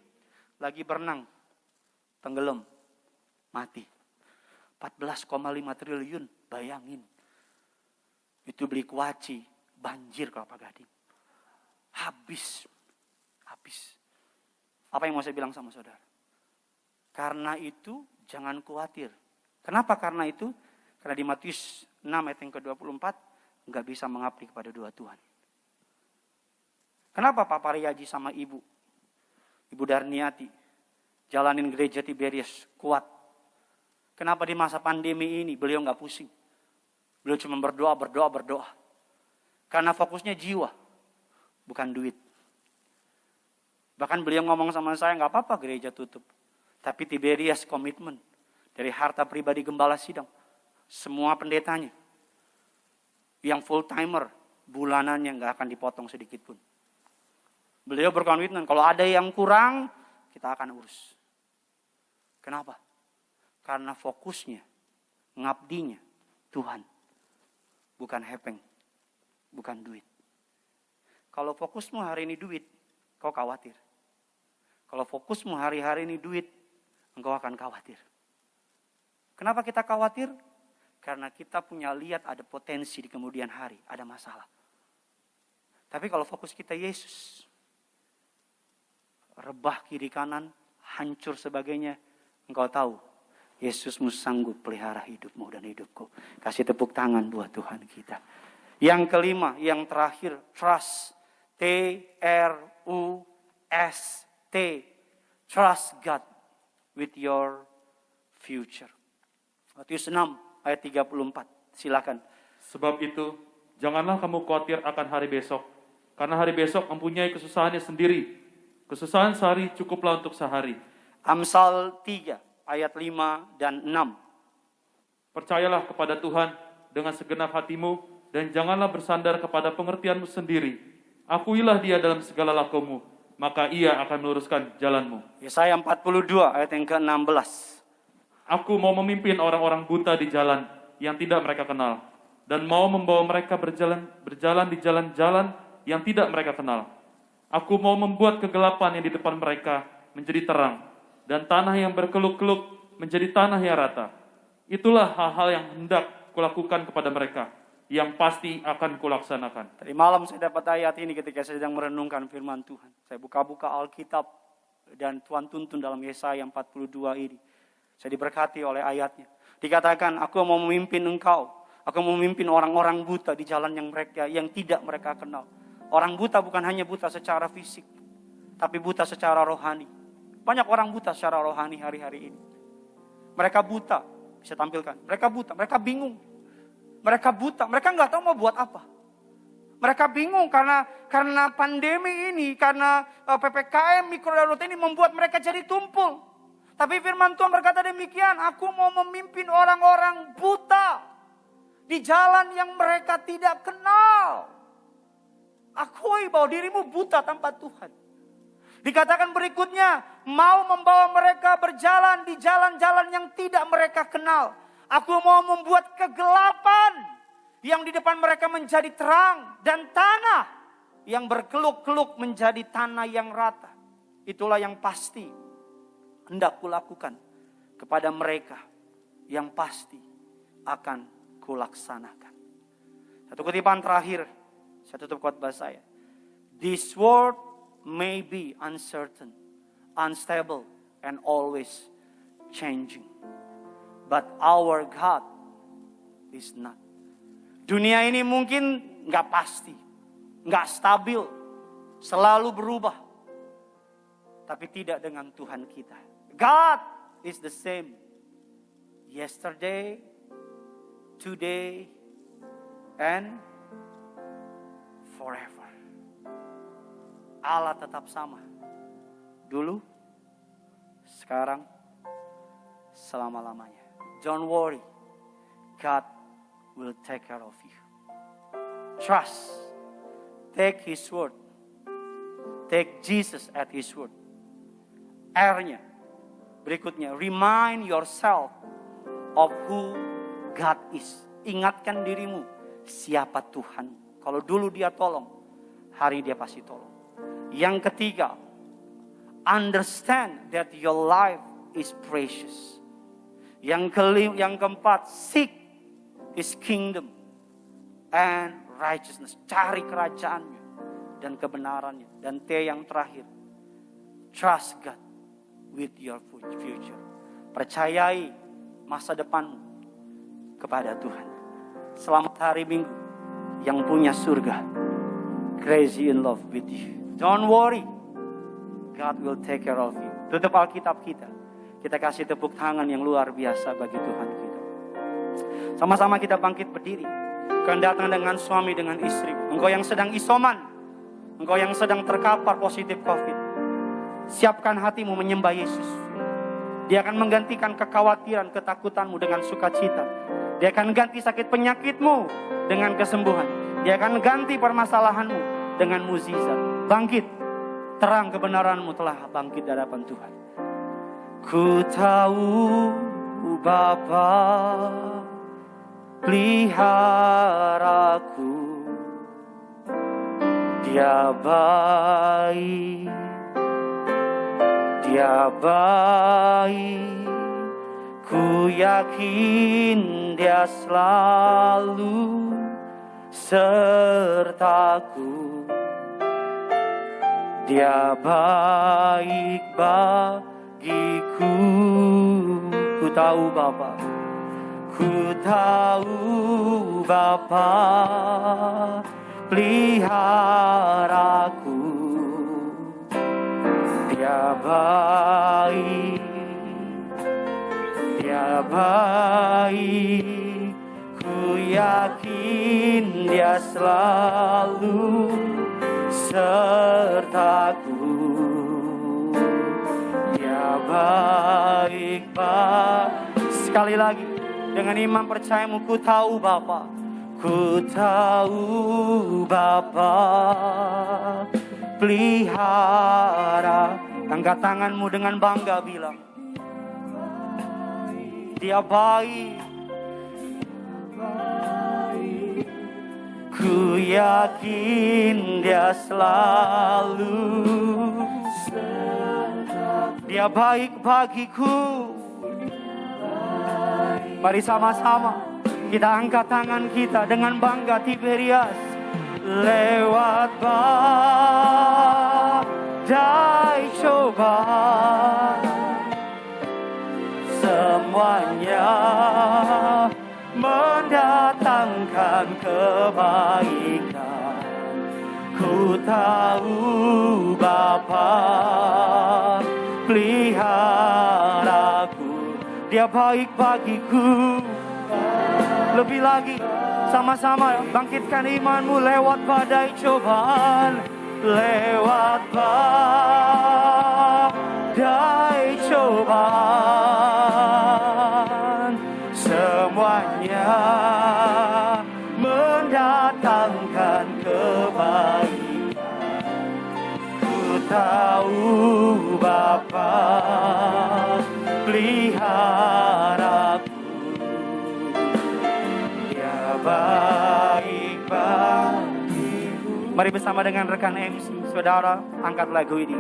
lagi berenang. Tenggelam. Mati. 14,5 triliun. Bayangin. Itu beli kuaci. Banjir Kelapa Gading. Habis. Apa yang mau saya bilang sama saudara? Karena itu jangan khawatir. Kenapa karena itu? Karena di Matius 6 ayat yang ke-24 nggak bisa mengabdi kepada dua Tuhan. Kenapa Pak Pariyaji sama Ibu Darniati jalanin gereja Tiberias kuat? Kenapa di masa pandemi ini beliau nggak pusing? Beliau cuma berdoa. Karena fokusnya jiwa, bukan duit. Bahkan beliau ngomong sama saya, nggak apa-apa gereja tutup. Tapi Tiberias komitmen dari harta pribadi gembala sidang. Semua pendetanya yang full timer bulanannya nggak akan dipotong sedikit pun. Beliau berkomitmen kalau ada yang kurang kita akan urus. Kenapa? Karena fokusnya, ngabdinya Tuhan. Bukan hepeng, bukan duit. Kalau fokusmu hari ini duit, kau khawatir. Kalau fokusmu hari-hari ini duit, engkau akan khawatir. Kenapa kita khawatir? Karena kita punya lihat ada potensi di kemudian hari, ada masalah. Tapi kalau fokus kita Yesus, rebah kiri kanan, hancur sebagainya, engkau tahu Yesusmu sanggup pelihara hidupmu dan hidupku. Kasih tepuk tangan buat Tuhan kita. Yang kelima, yang terakhir, trust. T-R-U-S-T. Trust God with your future. Matius 6 ayat 34. Silakan. Sebab itu, janganlah kamu khawatir akan hari besok. Karena hari besok mempunyai kesusahannya sendiri. Kesusahan sehari cukuplah untuk sehari. Amsal 3 ayat 5 dan 6. Percayalah kepada Tuhan dengan segenap hatimu dan janganlah bersandar kepada pengertianmu sendiri. Akuilah Dia dalam segala lakumu, maka Ia akan meluruskan jalanmu. Yesaya 42 ayat yang ke-16. Aku mau memimpin orang-orang buta di jalan yang tidak mereka kenal, dan mau membawa mereka berjalan di jalan-jalan yang tidak mereka kenal. Aku mau membuat kegelapan yang di depan mereka menjadi terang, dan tanah yang berkeluk-keluk menjadi tanah yang rata. Itulah hal-hal yang hendak kulakukan kepada mereka. yang pasti akan kulaksanakan. Tadi malam saya dapat ayat ini ketika saya sedang merenungkan firman Tuhan. Saya buka-buka Alkitab dan Tuhan tuntun dalam Yesaya 42 ini. Saya diberkati oleh ayatnya. Dikatakan, aku mau memimpin engkau. Aku mau memimpin orang-orang buta di jalan yang tidak mereka kenal. Orang buta bukan hanya buta secara fisik, tapi buta secara rohani. Banyak orang buta secara rohani hari-hari ini. Mereka buta, bisa tampilkan. Mereka buta, mereka bingung. Mereka buta, mereka nggak tahu mau buat apa. Mereka bingung karena pandemi ini, karena PPKM mikro darurat ini membuat mereka jadi tumpul. Tapi firman Tuhan berkata demikian, aku mau memimpin orang-orang buta di jalan yang mereka tidak kenal. Akui bahwa dirimu buta tanpa Tuhan. Dikatakan berikutnya, mau membawa mereka berjalan di jalan-jalan yang tidak mereka kenal. Aku mau membuat kegelapan yang di depan mereka menjadi terang. Dan tanah yang berkeluk-keluk menjadi tanah yang rata. Itulah yang pasti hendak kulakukan kepada mereka. Yang pasti akan kulaksanakan. Satu kutipan terakhir. Saya tutup khotbah saya. This world may be uncertain, unstable, and always changing. But our God is not. Dunia ini mungkin gak pasti, gak stabil, selalu berubah. Tapi tidak dengan Tuhan kita. God is the same. Yesterday, today, and forever. Allah tetap sama. Dulu, sekarang, selama-lamanya. Don't worry. God will take care of you. Trust. Take His word. Take Jesus at His word. R-nya. Berikutnya, remind yourself of who God is. Ingatkan dirimu siapa Tuhan. Kalau dulu Dia tolong, hari Dia pasti tolong. Yang ketiga, understand that your life is precious. Yang keempat, seek His kingdom and righteousness. Cari kerajaannya dan kebenarannya. Dan T yang terakhir, trust God with your future. Percayai masa depanmu kepada Tuhan. Selamat hari Minggu yang punya surga. Crazy in love with you. Don't worry. God will take care of you. Tutup Alkitab kita. Kita kasih tepuk tangan yang luar biasa bagi Tuhan kita. Sama-sama kita bangkit berdiri. Kau datang dengan suami, dengan istri. Engkau yang sedang isoman. Engkau yang sedang terkapar positif COVID. Siapkan hatimu menyembah Yesus. Dia akan menggantikan kekhawatiran, ketakutanmu dengan sukacita. Dia akan ganti sakit penyakitmu dengan kesembuhan. Dia akan ganti permasalahanmu dengan mukjizat. Bangkit. Terang kebenaranmu telah bangkit di hadapan Tuhan. Ku tahu Bapa peliharaku. Dia baik. Dia baik. Ku yakin Dia selalu sertaku. Dia baik bagiku. Ku tahu Bapa. Ku tahu Bapa peliharaku. Dia baik. Dia baik. Ku yakin Dia selalu sertaku. Dia baik. Sekali lagi dengan iman percayamu, ku tahu Bapa. Ku tahu Bapa pelihara. Angkat tanganmu dengan bangga bilang, Dia baik. Ku yakin Dia selalu. Dia baik bagiku. Mari sama-sama Kita angkat tangan kita dengan bangga Tiberias. Lewat badai cobaan, semuanya mendatangkan kebaikan. Ku tahu Bapa peliharaku, Dia baik bagiku. Lebih lagi, sama-sama bangkitkan imanmu. Lewat badai cobaan, lewat badai cobaan, semuanya mendatangkan kebaikan. Ku tahu Bapa peliharaku, Dia baik bagiku. Mari bersama dengan rekan MC, saudara, angkat lagu ini.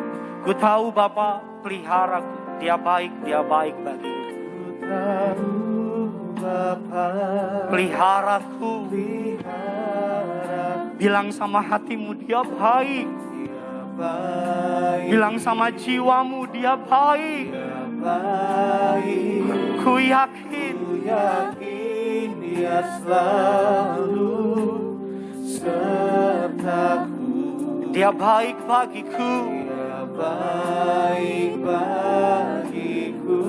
Ku tahu Bapa peliharaku, Dia baik bagiku. Ku tahu Bapa peliharaku. Bilang sama hatimu, Dia baik. Bilang sama jiwamu, Dia baik. Ku yakin Dia selalu sertaku. Dia baik bagiku. Dia baik bagiku.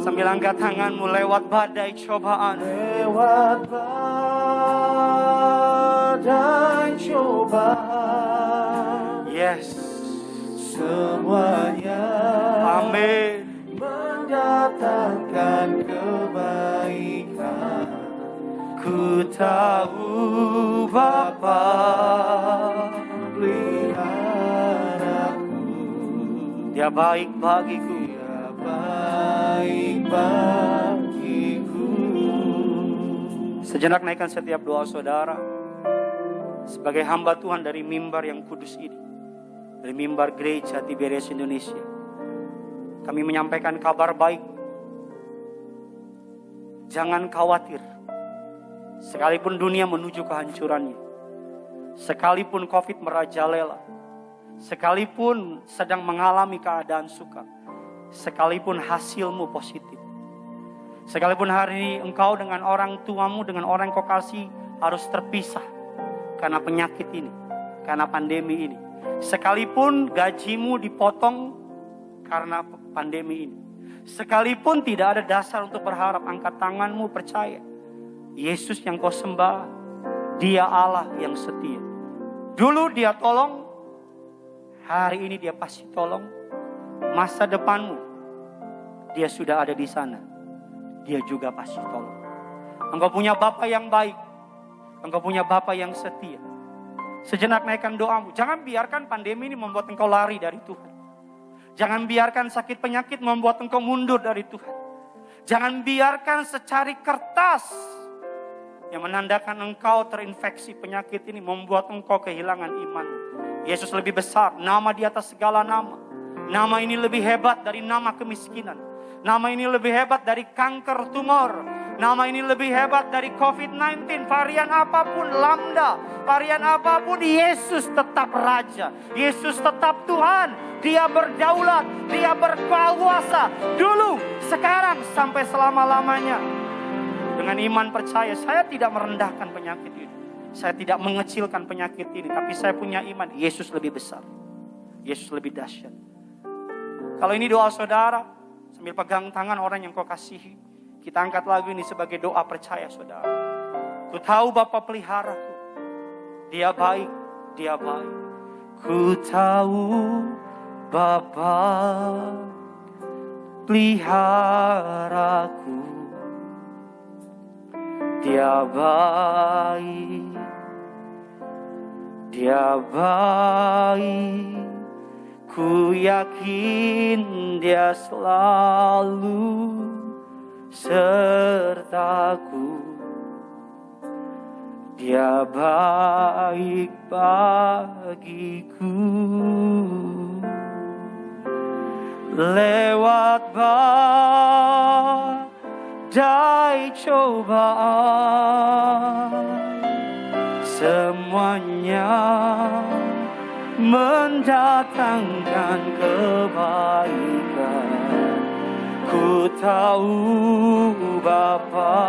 Sambil angkat tanganmu. Lewat badai cobaan, lewat badai cobaan, yes, semuanya, amin, mendatangkan kebaikan. Ku tahu Bapa peliharaku, Dia baik bagiku. Dia baik bagiku. Sejenak naikkan setiap doa saudara. Sebagai hamba Tuhan dari mimbar yang kudus ini, dari mimbar gereja Tiberias Indonesia, kami menyampaikan kabar baik. Jangan khawatir. Sekalipun dunia menuju kehancurannya, sekalipun COVID merajalela, sekalipun sedang mengalami keadaan suka, sekalipun hasilmu positif, sekalipun hari ini engkau dengan orang tuamu, dengan orang yang kau kasih harus terpisah karena penyakit ini, karena pandemi ini, sekalipun gajimu dipotong karena pandemi ini, sekalipun tidak ada dasar untuk berharap, angkat tanganmu, percaya Yesus yang kau sembah, Dia Allah yang setia. Dulu Dia tolong, hari ini Dia pasti tolong. Masa depanmu, Dia sudah ada di sana, Dia juga pasti tolong. Engkau punya Bapa yang baik, engkau punya Bapa yang setia. Sejenak naikkan doamu. Jangan biarkan pandemi ini membuat engkau lari dari Tuhan. Jangan biarkan sakit penyakit membuat engkau mundur dari Tuhan. Jangan biarkan secari kertas yang menandakan engkau terinfeksi penyakit ini membuat engkau kehilangan iman. Yesus lebih besar, nama di atas segala nama. Nama ini lebih hebat dari nama kemiskinan. Nama ini lebih hebat dari kanker tumor. Nama ini lebih hebat dari COVID-19. Varian apapun, lambda, varian apapun, Yesus tetap Raja. Yesus tetap Tuhan. Dia berdaulat, Dia berkuasa. Dulu, sekarang, sampai selama-lamanya. Dengan iman percaya, saya tidak merendahkan penyakit ini. Saya tidak mengecilkan penyakit ini. Tapi saya punya iman, Yesus lebih besar. Yesus lebih dahsyat. Kalau ini doa saudara, sambil pegang tangan orang yang kau kasihi, kita angkat lagu ini sebagai doa percaya saudara. Ku tahu Bapa peliharaku, Dia baik, Dia baik. Ku tahu Bapa peliharaku, Dia baik, Dia baik. Ku yakin Dia selalu sertaku. Dia baik bagiku. Lewat badai cobaan, semuanya mendatangkan kebaikan. Ku tahu Bapa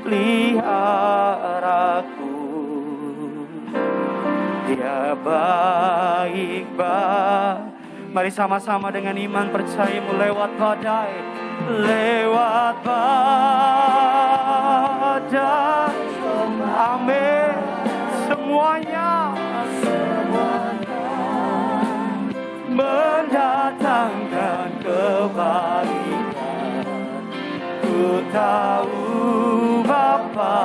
peliharaku, Dia baik. Mari sama-sama dengan iman percayamu lewat badai, lewat badai. Amin. Semuanya mendatangkan kebaikan. Ku tahu Bapa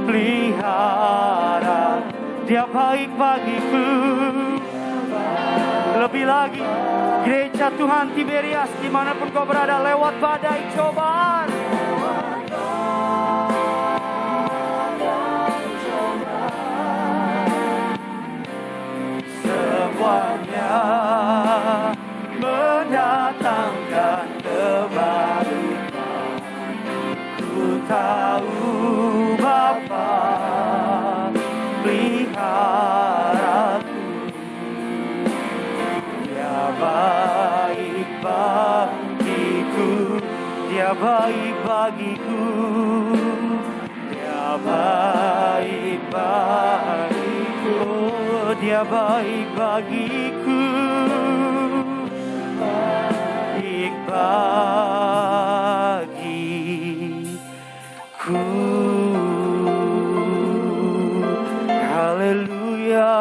pelihara, Dia baik bagiku. Lebih lagi, gereja Tuhan Tiberias, dimanapun kau berada, lewat badai cobaan, semuanya mendatangkan kebaikan. Ku tahu Bapa peliharaku, Dia baik bagiku, Dia baik bagiku, Dia baik bagiku, Dia baik bagiku, baik bagiku. Haleluya.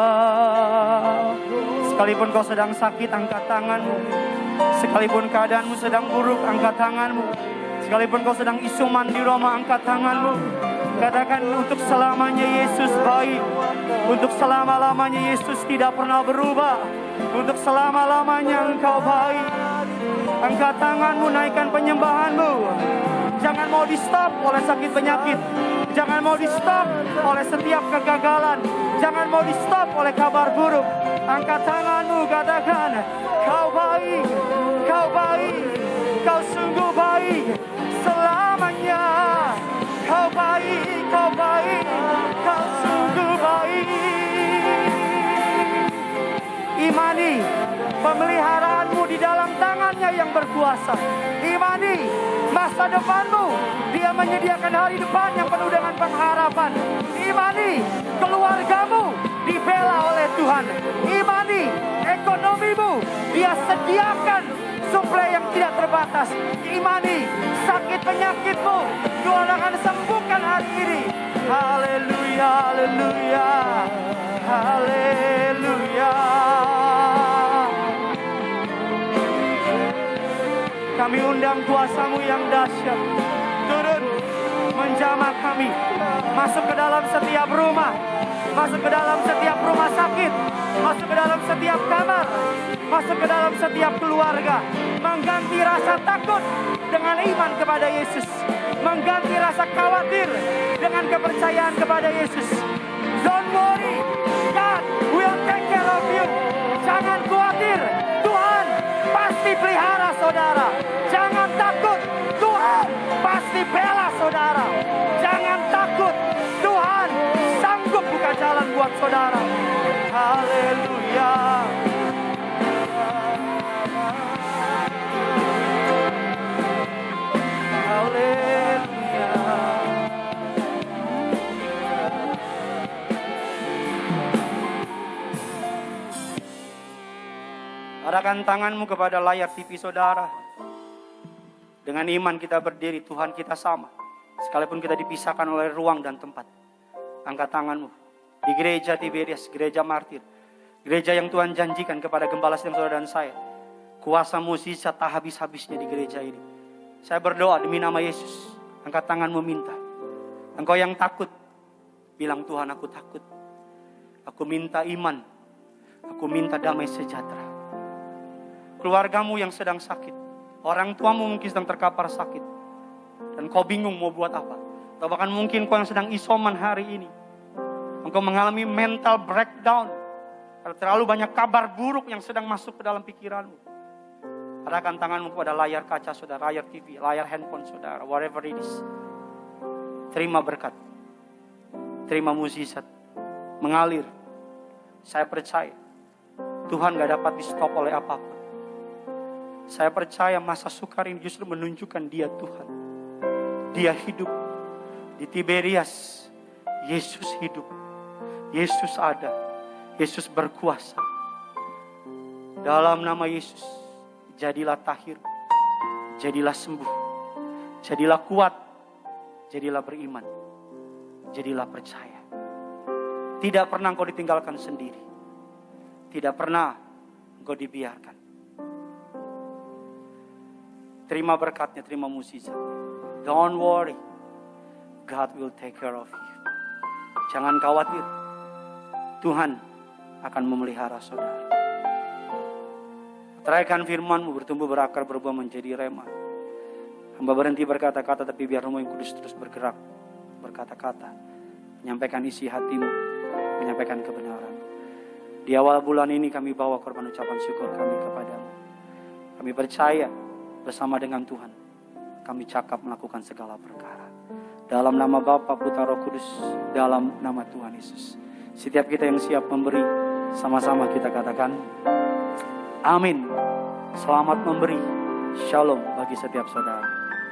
Sekalipun kau sedang sakit, angkat tanganmu. Sekalipun keadaanmu sedang buruk, angkat tanganmu. Sekalipun kau sedang isoman di Roma, angkat tanganmu. Katakan, untuk selamanya Yesus baik. Untuk selama-lamanya Yesus tidak pernah berubah. Untuk selama-lamanya Engkau baik. Angkat tanganmu, naikkan penyembahanmu. Jangan mau di stop oleh sakit penyakit. Jangan mau di stop oleh setiap kegagalan. Jangan mau di stop oleh kabar buruk. Angkat tanganmu, katakan, Kau baik, Kau baik, Kau sungguh baik selamanya. Kau baik, Kau baik, Kau sungguh baik. Imani pemeliharaanmu di dalam tangannya yang berkuasa. Imani masa depanmu, Dia menyediakan hari depan yang penuh dengan pengharapan. Imani keluargamu dibela oleh Tuhan. Imani ekonomimu, Dia sediakan suplai yang tidak terbatas. Imani sakit penyakitmu, Tuhan akan sembuhkan hari ini. Haleluya, haleluya, haleluya. Kami undang kuasa-Mu yang dahsyat turun menjamah kami, masuk ke dalam setiap rumah, masuk ke dalam setiap rumah sakit, masuk ke dalam setiap kamar, masuk ke dalam setiap keluarga, mengganti rasa takut dengan iman kepada Yesus, mengganti rasa khawatir dengan kepercayaan kepada Yesus. Don't worry, God will take care of you. Jangan khawatir, Tuhan pasti pelihara saudara. Jangan takut, Tuhan pasti bela saudara. Jangan takut, Tuhan sanggup buka jalan buat saudara. Haleluya. Haleluya. Arahkan tanganmu kepada layar TV saudara. Dengan iman kita berdiri, Tuhan kita sama. Sekalipun kita dipisahkan oleh ruang dan tempat. Angkat tanganmu. Di gereja Tiberias, gereja martir. Gereja yang Tuhan janjikan kepada gembala sedang saudara dan saya. Kuasa mukjizat tak habis-habisnya di gereja ini. Saya berdoa demi nama Yesus. Angkat tanganmu minta. Engkau yang takut, bilang Tuhan aku takut. Aku minta iman. Aku minta damai sejahtera. Keluargamu yang sedang sakit, orang tuamu mungkin sedang terkapar sakit, dan kau bingung mau buat apa. Atau bahkan mungkin kau yang sedang isoman hari ini, engkau mengalami mental breakdown, karena terlalu banyak kabar buruk yang sedang masuk ke dalam pikiranmu. Arahkan tanganmu kepada layar kaca saudara, layar TV, layar handphone saudara, whatever it is. Terima berkat. Terima mukjizat. Mengalir. Saya percaya Tuhan gak dapat di stop oleh apapun. Saya percaya masa sukar ini justru menunjukkan Dia Tuhan. Dia hidup. Di Tiberias, Yesus hidup. Yesus ada. Yesus berkuasa. Dalam nama Yesus, jadilah tahir. Jadilah sembuh. Jadilah kuat. Jadilah beriman. Jadilah percaya. Tidak pernah engkau ditinggalkan sendiri. Tidak pernah engkau dibiarkan. Terima berkatnya, terima mukjizatnya. Don't worry. God will take care of you. Jangan khawatir. Tuhan akan memelihara saudara. Teraikan firman-Mu bertumbuh berakar berbuah menjadi rema. Hamba berhenti berkata-kata, tapi biar Roh yang Kudus terus bergerak. Berkata-kata. Menyampaikan isi hatimu. Menyampaikan kebenaran. Di awal bulan ini kami bawa korban ucapan syukur kami kepadamu. Kami percaya bersama dengan Tuhan. Kami cakap melakukan segala perkara. Dalam nama Bapa, Putra, Roh Kudus. Dalam nama Tuhan Yesus. Setiap kita yang siap memberi, sama-sama kita katakan, amin. Selamat memberi. Shalom bagi setiap saudara.